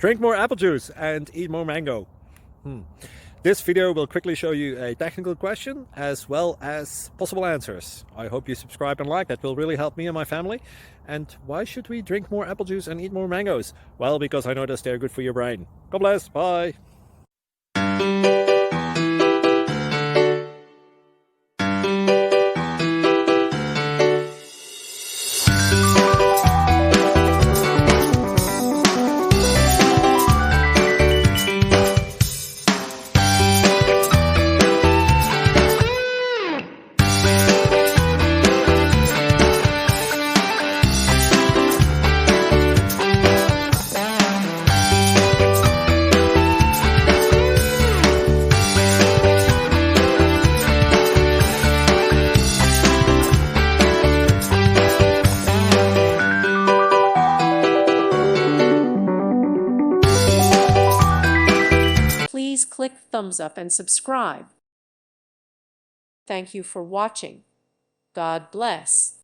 Drink more apple juice and eat more mango. This video will quickly show you a technical question as well as possible answers. I hope you subscribe and like, that will really help me and my family. And why should we drink more apple juice and eat more mangoes? Well, because I noticed they're good for your brain. God bless, bye. Please click thumbs up and subscribe. Thank you for watching. God bless.